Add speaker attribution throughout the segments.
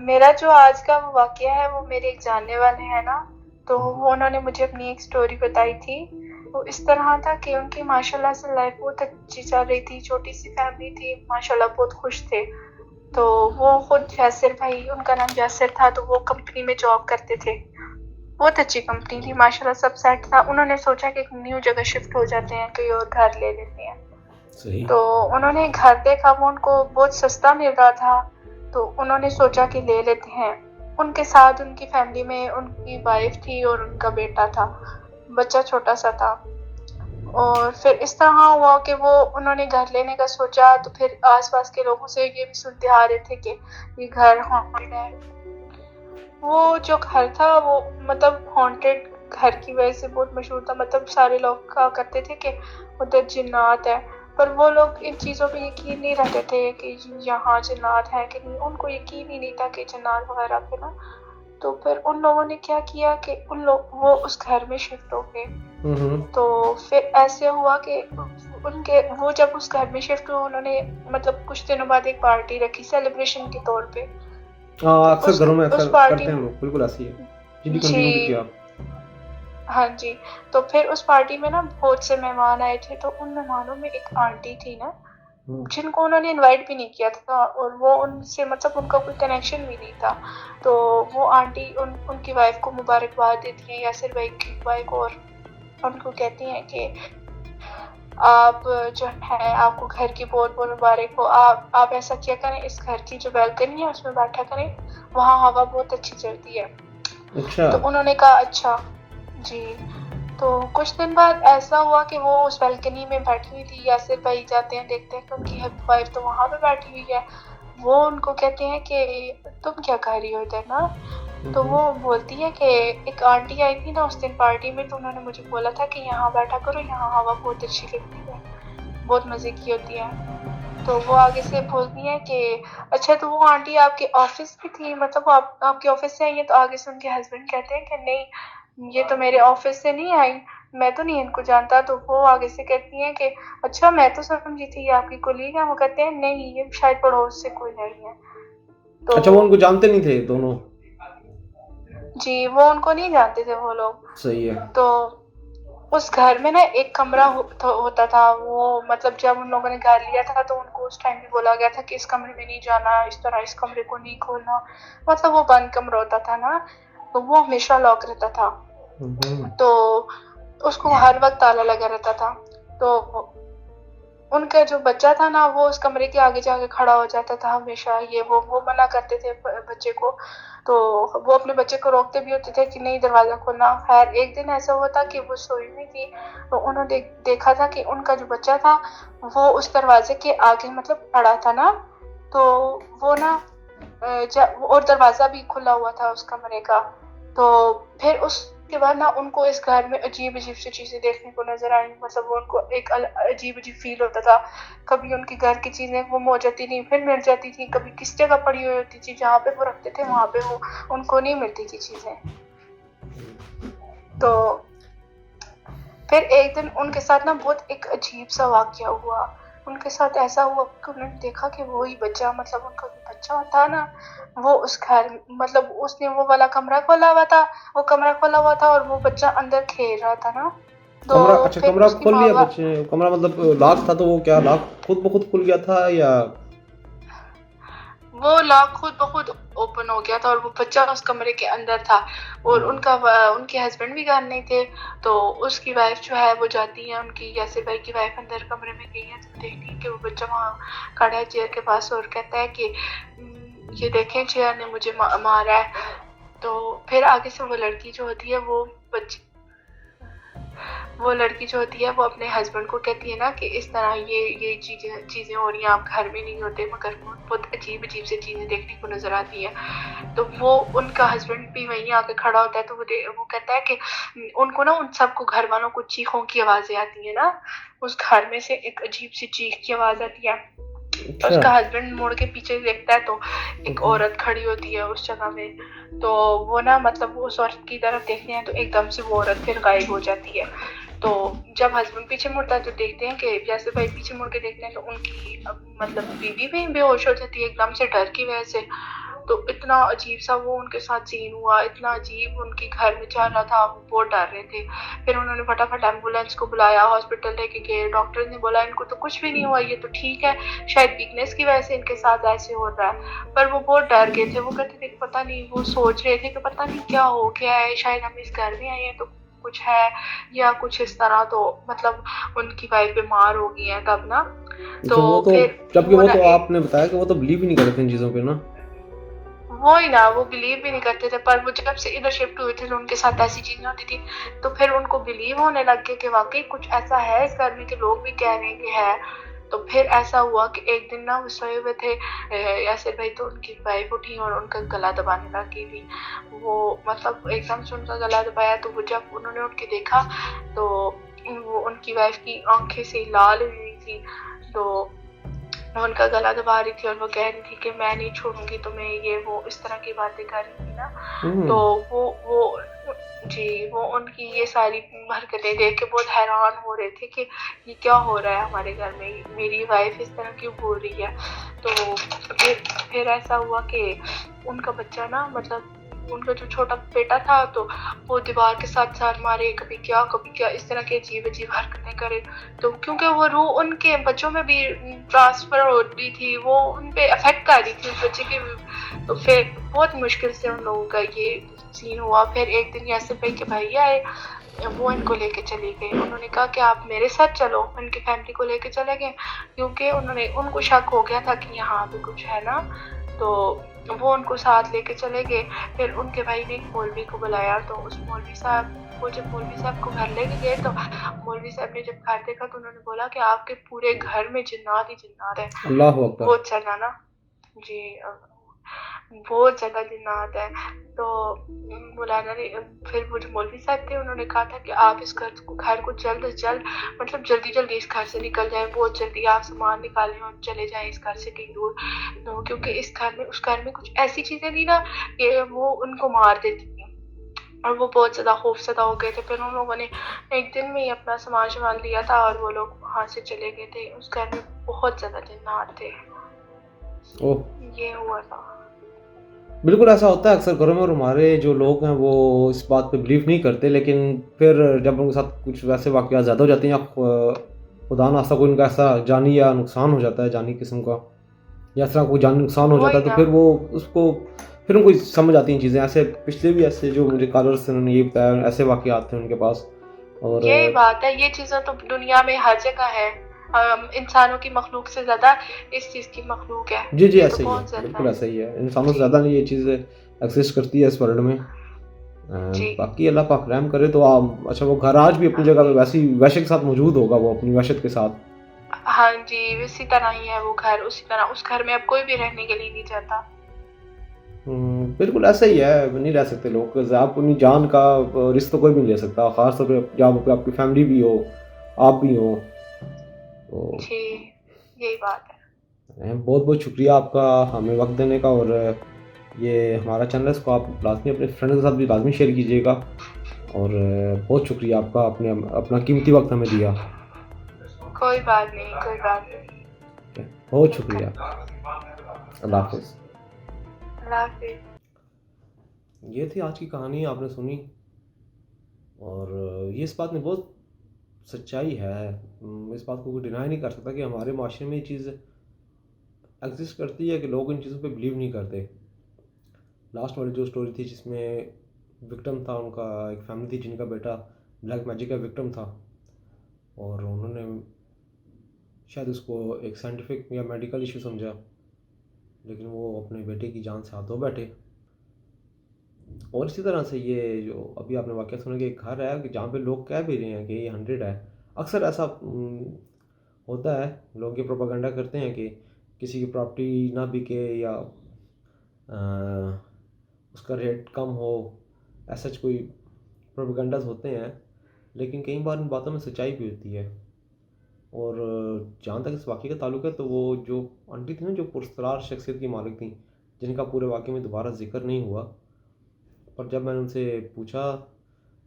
Speaker 1: میرا جو آج کا وہ واقعہ ہے وہ میرے ایک جاننے والے ہیں نا، تو وہ انہوں نے مجھے اپنی ایک سٹوری بتائی تھی. وہ اس طرح تھا کہ ان کی ماشاءاللہ سے لائف بہت اچھی چل رہی تھی، چھوٹی سی فیملی تھی، ماشاءاللہ بہت خوش تھے. تو وہ خود یاسر بھائی، ان کا نام یاسر تھا، تو وہ کمپنی میں جاب کرتے تھے. بہت اچھی کمپنی تھی، ماشاءاللہ سب سیٹ تھا. انہوں نے سوچا کہ ایک نیو جگہ شفٹ ہو جاتے ہیں، کوئی اور گھر لے لیتے ہیں.
Speaker 2: صحیح.
Speaker 1: تو انہوں نے گھر دیکھا، وہ ان کو بہت سستا مل رہا تھا، تو انہوں نے سوچا کہ لے لیتے ہیں. ان کے ساتھ ان کی فیملی میں ان کی وائف تھی اور ان کا بیٹا تھا، بچہ چھوٹا سا تھا. اور پھر اس طرح ہوا کہ وہ انہوں نے گھر لینے کا سوچا، تو پھر آس پاس کے لوگوں سے یہ بھی سنتے آ رہے تھے کہ یہ گھر ہانٹڈ ہے. وہ جو گھر تھا وہ مطلب ہانٹڈ گھر کی وجہ سے بہت مشہور تھا. مطلب سارے لوگ کہا کرتے تھے کہ ادھر جنات ہے، پر وہ لوگ ان چیزوں پہ یقین نہیں رکھتے تھے کہ یہاں جنات ہے کہ نہیں. ان کو یقین ہی نہیں تھا کہ جنات وغیرہ پہ نا. تو پھر ان لوگوں نے کیا کیا کہ وہ اس گھر میں شفٹ ہو گئے. تو پھر ایسے ہوا کہ وہ جب اس گھر میں شفٹ ہوئے، انہوں نے مطلب کچھ دنوں بعد ایک پارٹی رکھی سیلیبریشن کے طور پہ.
Speaker 2: ہاں،
Speaker 1: تو
Speaker 2: اکثر گھروں میں
Speaker 1: اس
Speaker 2: اکثر
Speaker 1: پارٹی
Speaker 2: کرتے ہیں لوگ، بالکل ایسی ہے. جی کنٹینیو
Speaker 1: جی
Speaker 2: کیجیے آپ.
Speaker 1: ہاں جی. تو پھر اس پارٹی میں نا بہت سے مہمان آئے تھے. تو ان مہمانوں میں ایک آنٹی تھی نا، جن کو انہوں نے انوائٹ بھی نہیں کیا تھا، اور وہ ان سے مطلب ان کا کوئی کنیکشن بھی نہیں تھا. تو وہ آنٹی ان کی وائف کو مبارکباد دیتی ہیں، یاسر بھائی کی وائف کو، اور ان کو کہتی ہیں کہ آپ جو ہے آپ کو گھر کی بہت بہت مبارک ہو. آپ ایسا کیا کریں، اس گھر کی جو بیلکنی ہے اس میں بیٹھا کریں، وہاں ہوا بہت اچھی چلتی ہے.
Speaker 2: اچھا.
Speaker 1: تو انہوں نے کہا اچھا جی. تو کچھ دن بعد ایسا ہوا کہ وہ اس بیلکنی میں بیٹھی ہوئی تھی. یاسر بھائی جاتے ہیں، دیکھتے ہیں کہ ان کی وائف تو وہاں پہ بیٹھی ہوئی ہے. وہ ان کو کہتے ہیں کہ تم کیا کر رہی ہو ادھر نا. تو وہ بولتی ہے کہ ایک آنٹی آئی تھی نا اس دن پارٹی میں، تو انہوں نے مجھے بولا تھا کہ یہاں بیٹھا کرو، یہاں ہوا بہت اچھی لگتی ہے، بہت مزے کی ہوتی ہے. تو وہ آگے سے بولتی ہیں کہ اچھا تو وہ آنٹی آپ کے آفس کی تھی، مطلب آپ کے آفس سے آئی ہیں. تو آگے سے ان کے ہسبینڈ کہتے ہیں کہ نہیں، یہ تو میرے آفس سے نہیں آئی، میں تو نہیں ان کو جانتا. تو وہ آگے سے کہتی ہیں کہ اچھا میں تو سمجھی تھی یہ آپ کی کولیگ ہے. وہ کہتے ہیں نہیں، یہ شاید پڑوس سے کوئی نہیں ہے. تو
Speaker 2: اچھا، وہ ان کو جانتے نہیں تھے دونوں؟
Speaker 1: جی وہ ان کو نہیں جانتے تھے وہ لوگ.
Speaker 2: صحیح ہے.
Speaker 1: تو اس گھر میں نا ایک کمرہ ہوتا تھا. وہ مطلب جب ان لوگوں نے گھر لیا تھا تو ان کو اس ٹائم بھی بولا گیا تھا کہ اس کمرے میں نہیں جانا، اس طرح اس کمرے کو نہیں کھولنا. مطلب وہ بند کمرہ ہوتا تھا نا، تو وہ ہمیشہ لاک رہتا تھا. تو اس کو ہر وقت تالا لگا رہتا تھا. تو ان کا جو بچہ تھا نا، وہ اس کمرے کے آگے جا کے کھڑا ہو جاتا تھا ہمیشہ. وہ منع کرتے تھے بچے کو، تو وہ اپنے بچے کو روکتے بھی ہوتے تھے کہ نہیں دروازہ کھولنا. خیر ایک دن ایسا ہوا تھا کہ وہ سوئی ہوئی تھی، تو انہوں نے دیکھا تھا کہ ان کا جو بچہ تھا وہ اس دروازے کے آگے مطلب کھڑا تھا نا. تو وہ نا اور دروازہ بھی کھلا ہوا تھا اس کمرے کا. تو پھر اس کے بعد نا ان کو اس گھر میں عجیب عجیب سی چیزیں دیکھنے کو نظر آئیں. مطلب وہ ان کو ایک عجیب عجیب فیل ہوتا تھا. کبھی ان کے گھر کی چیزیں گم ہو جاتی تھی، پھر مل جاتی تھی. کبھی کس جگہ پڑی ہوئی ہوتی تھی، جہاں پہ وہ رکھتے تھے وہاں پہ وہ ان کو نہیں ملتی تھی چیزیں. تو پھر ایک دن ان کے ساتھ نا بہت ایک عجیب سا واقعہ ہوا. ان کے ساتھ ایسا ہوا کہ انہوں نے دیکھا کہ وہی بچہ، مطلب ان کا جو بچہ تھا نا، وہ اس گھر مطلب اس نے وہ والا کمرہ کھولا ہوا تھا. وہ کمرہ کھولا ہوا تھا اور وہ بچہ اندر کھیل رہا تھا نا. تو
Speaker 2: کمرہ، اچھا
Speaker 1: پھر
Speaker 2: کمرہ
Speaker 1: اس کی
Speaker 2: کھول
Speaker 1: ماں
Speaker 2: لیا
Speaker 1: باپ،
Speaker 2: بچے نے؟ کمرہ مطلب لاک تھا، تو وہ کیا لاک خود بخود کھل گیا تھا یا؟
Speaker 1: وہ لاک خود بخود اوپن ہو گیا تھا اور وہ بچہ اس کمرے کے اندر تھا. اور ان کے ہسبینڈ بھی گھر نہیں تھے. تو اس کی وائف جو ہے وہ جاتی ہے، ان کی یاسر بھائی کی وائف اندر کمرے میں گئی ہے تو دیکھتی ہے کہ وہ بچہ وہاں کھڑا ہے چیئر کے پاس، اور کہتا ہے کہ یہ دیکھیں چیئر نے مجھے مارا ہے. تو پھر آگے سے وہ لڑکی جو ہوتی ہے وہ لڑکی جو ہوتی ہے وہ اپنے ہسبینڈ کو کہتی ہے نا کہ اس طرح یہ چیزیں ہو رہی ہیں، آپ گھر میں نہیں ہوتے، مگر بہت عجیب عجیب سے چیزیں دیکھنے کو نظر آتی ہیں. تو وہ ان کا ہسبینڈ بھی وہیں آ کے کھڑا ہوتا ہے. تو وہ کہتا ہے کہ ان کو نا ان سب کو گھر والوں کو چیخوں کی آوازیں آتی ہیں نا. اس گھر میں سے ایک عجیب سی چیخ کی آواز آتی ہے. تو اس
Speaker 2: اچھا.
Speaker 1: کا ہسبینڈ مڑ کے پیچھے دیکھتا ہے تو ایک عورت کھڑی ہوتی ہے اس جگہ میں. تو وہ نا مطلب اس عورت کی طرف دیکھتے ہیں تو ایک دم سے وہ عورت پھر غائب ہو جاتی ہے. تو جب ہسبینڈ پیچھے مڑتا ہے تو دیکھتے ہیں کہ جیسے بھائی پیچھے مڑ کے دیکھتے ہیں تو ان کی مطلب بیوی بھی بے ہوش ہو جاتی ہے ایک دم سے ڈر کی وجہ سے. تو اتنا عجیب سا وہ ان کے ساتھ سین ہوا، اتنا عجیب ان کے گھر میں چل رہا تھا، وہ بہت ڈر رہے تھے. پھر انہوں نے فٹافٹ ایمبولینس کو بلایا، ہاسپٹل لے کے گئے. ڈاکٹر نے بولا ان کو تو کچھ بھی نہیں ہوا، یہ تو ٹھیک ہے، شاید ویکنیس کی وجہ سے ان کے ساتھ ایسے ہو رہا ہے. پر وہ بہت ڈر گئے تھے. وہ کہتے تھے کہ پتہ نہیں، وہ سوچ رہے تھے کہ پتہ نہیں کیا ہو گیا ہے، شاید ہم اس گھر میں آئے ہیں تو کچھ ہے یا کچھ اس طرح. تو مطلب ان کی وائف بیمار ہو گئی ہیں تب نا. تو
Speaker 2: اچھا وہ تو،
Speaker 1: پھر
Speaker 2: جبکہ
Speaker 1: وہ
Speaker 2: وہ
Speaker 1: نا
Speaker 2: تو آپ نے بتایا کہ وہ تو بلیو ہی نہیں کرتے ان چیزوں پہ نا.
Speaker 1: وہی نا، وہ بلیو بھی نہیں کرتے تھے. پر وہ جب سے ادھر شفٹ ہوئے تھے تو ان کے ساتھ ایسی چیزیں ہوتی تھی، تو پھر ان کو بلیو ہونے لگ گیا کہ واقعی کچھ ایسا ہے اس گھر میں، کہ لوگ بھی کہہ رہے ہیں کہ ہے. تو پھر ایسا ہوا کہ ایک دن نا وہ سوئے ہوئے تھے یاسر بھائی، تو ان کی وائف اٹھی اور ان کا گلا دبانے لگ گئی تھی. وہ مطلب ایک دم سے ان کا گلا دبایا، تو وہ جب انہوں نے اٹھ کے دیکھا تو وہ ان کی وائف کی آنکھیں سے لال ہوئی تھی. تو ان کا گلا دبا رہی تھی اور وہ کہہ رہی تھی کہ میں نہیں چھوڑوں گی تمہیں، یہ وہ اس طرح کی باتیں کر رہی تھی نا. تو وہ جی، وہ ان کی یہ ساری حرکتیں دیکھ کے بہت حیران ہو رہے تھے کہ یہ کیا ہو رہا ہے ہمارے گھر میں، میری وائف اس طرح کیوں بول رہی ہے. تو پھر ایسا ہوا کہ ان کا بچہ نا، مطلب ان کا جو چھوٹا بیٹا تھا، تو وہ دیوار کے ساتھ ساتھ مارے، کبھی کیا اس طرح کی عجیب عجیب حرکتیں کرے. تو کیونکہ وہ روح ان کے بچوں میں بھی ٹرانسفر ہوتی تھی، وہ ان پہ افیکٹ کر رہی تھی اس بچے کی. تو پھر بہت مشکل سے ان لوگوں کا یہ سین ہوا. پھر ایک دن یاسر بھائی کے بھائی آئے، وہ ان کو لے کے چلے گئے. انہوں نے کہا کہ آپ میرے ساتھ چلو، ان کی فیملی کو لے کے چلے گئے، کیونکہ ان کو شک ہو گیا تھا کہ یہاں پہ کچھ ہے نا. تو وہ ان کو ساتھ لے کے چلے گئے. پھر ان کے بھائی نے ایک مولوی کو بلایا، تو اس مولوی صاحب، وہ جب مولوی صاحب کو گھر لے کے گئے تو مولوی صاحب نے جب گھر دیکھا تو انہوں نے بولا کہ آپ کے پورے گھر میں جنات ہی جنات ہے.
Speaker 2: اللہ اکبر.
Speaker 1: بہت زیادہ نا جی، بہت زیادہ جنات ہے. تو مولانا نے، پھر وہ جو مولوی صاحب تھے، انہوں نے کہا تھا کہ آپ اس گھر کو جلد از جلد، مطلب جلدی اس گھر سے نکل جائیں، بہت جلدی آپ سامان نکالیں اور چلے جائیں اس گھر سے کہیں دور. کیونکہ اس گھر میں کچھ ایسی چیزیں تھی نا کہ وہ ان کو مار دیتی تھی، اور وہ بہت زیادہ خوفزدہ ہو گئے تھے. پھر ان لوگوں نے ایک دن میں ہی اپنا سامان لیا تھا اور وہ لوگ وہاں سے چلے گئے تھے. اس گھر میں بہت زیادہ جنات تھے. یہ ہوا تھا.
Speaker 2: بالکل ایسا ہوتا ہے اکثر گھروں میں، اور ہمارے جو لوگ ہیں وہ اس بات پہ بلیو نہیں کرتے، لیکن پھر جب ان کے ساتھ کچھ ویسے واقعات زیادہ ہو جاتے ہیں، یا خدا نخواستہ کوئی ان کا ایسا جانی یا نقصان ہو جاتا ہے، جانی قسم کا، یا اس طرح کوئی جانی نقصان ہو جاتا
Speaker 1: وہی
Speaker 2: ہے، تو
Speaker 1: نا،
Speaker 2: پھر وہ اس کو، پھر ان کو سمجھ آتی ہیں چیزیں. ایسے پچھلے بھی ایسے جو مجھے کالرس انہوں نے یہ بتایا، ایسے واقعات تھے ان کے پاس. اور
Speaker 1: یہی بات ہے. یہ چیزیں تو دنیا میں ہر جگہ ہے. انسانوں کی مخلوق سے زیادہ اس چیز کی مخلوق ہے.
Speaker 2: جی
Speaker 1: یہ تو
Speaker 2: ایسا ہی ہے،
Speaker 1: بہت زیادہ
Speaker 2: بالکل
Speaker 1: ہے.
Speaker 2: ایسا ہی ہے. انسانوں سے
Speaker 1: جی
Speaker 2: زیادہ نہیں یہ چیز ایگزسٹ کرتی ہے اس ورلڈ میں.
Speaker 1: جی،
Speaker 2: باقی اللہ پاک رحم کرے. تو آپ، اچھا وہ گھر آج بھی اپنی جگہ پہ ویسی وحشت کے ساتھ موجود ہوگا، وہ اپنی وحشت کے ساتھ.
Speaker 1: ہاں جی، اسی طرح ہی ہے وہ گھر. اسی طرح اس گھر میں اب کوئی بھی رہنے کے لیے نہیں چاہتا.
Speaker 2: بالکل ایسا ہی ہے، نہیں رہ سکتے لوگ. آپ اپنی جان کا رسک تو کوئی بھی نہیں لے سکتا، خاص طور پہ جہاں پہ آپ کی فیملی بھی ہو، آپ بھی ہو. تو
Speaker 1: جی، یہی بات ہے.
Speaker 2: بہت بہت شکریہ آپ کا ہمیں وقت دینے کا. اور یہ ہمارا چینل ہے، اس کو آپ لازمی اپنے فرینڈ کے ساتھ بھی لازمی شیئر کیجیے گا. اور بہت شکریہ آپ کا، اپنا قیمتی وقت ہمیں دیا.
Speaker 1: کوئی بات نہیں، کوئی بات نہیں.
Speaker 2: بہت شکریہ. اللہ حافظ.
Speaker 1: اللہ حافظ.
Speaker 2: یہ تھی آج کی کہانی، آپ نے سنی. اور یہ اس بات میں بہت سچائی ہے، اس بات کو کوئی ڈینائی نہیں کر سکتا کہ ہمارے معاشرے میں یہ چیز ایگزسٹ کرتی ہے کہ لوگ ان چیزوں پہ بلیو نہیں کرتے. لاسٹ والی جو سٹوری تھی جس میں وکٹم تھا، ان کا ایک فیملی تھی جن کا بیٹا بلیک میجک کا وکٹم تھا، اور انہوں نے شاید اس کو ایک سائنٹیفک یا میڈیکل ایشو سمجھا، لیکن وہ اپنے بیٹے کی جان سے ہاتھ دھو بیٹھے. اور اسی طرح سے یہ جو ابھی آپ نے واقعہ سنا کہ ایک گھر ہے کہ جہاں پہ لوگ کہہ بھی رہے ہیں کہ یہ 100 ہے. اکثر ایسا ہوتا ہے، لوگ یہ پروپیگنڈا کرتے ہیں کہ کسی کی پراپرٹی نہ بکے یا اس کا ریٹ کم ہو، ایسا کوئی پروپیگنڈاز ہوتے ہیں. لیکن کئی بار ان باتوں میں سچائی بھی ہوتی ہے. اور جہاں تک اس واقعے کا تعلق ہے، تو وہ جو آنٹی تھی نا، جو پرسرار شخصیت کی مالک تھیں، جن کا پورے واقعے میں دوبارہ ذکر نہیں ہوا، پر جب میں نے ان سے پوچھا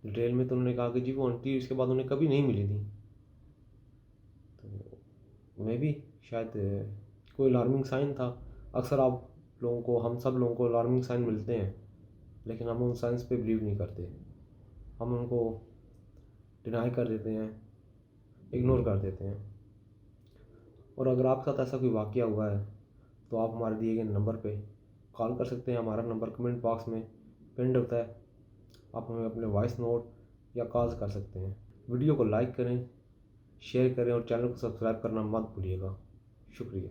Speaker 2: ڈیٹیل میں، تو انہوں نے کہا کہ جی وہ آنٹی اس کے بعد انہیں کبھی نہیں ملی تھی. تو میں بھی شاید کوئی الارمنگ سائن تھا. اکثر آپ لوگوں کو، ہم سب لوگوں کو الارمنگ سائن ملتے ہیں، لیکن ہم ان سائنس پہ بلیو نہیں کرتے، ہم ان کو ڈینائی کر دیتے ہیں، اگنور کر دیتے ہیں۔ اور اگر آپ کے ساتھ ایسا کوئی واقعہ ہوا ہے تو آپ ہمارے دیے گئے نمبر پہ کال کر سکتے ہیں، ہمارا نمبر کمنٹ باکس میں پنڈ ہوتا ہے، آپ ہمیں اپنے وائس نوٹ یا کالز کر سکتے ہیں۔ ویڈیو کو لائک کریں، شیئر کریں اور چینل کو سبسکرائب کرنا مت بھولیے گا۔ شکریہ۔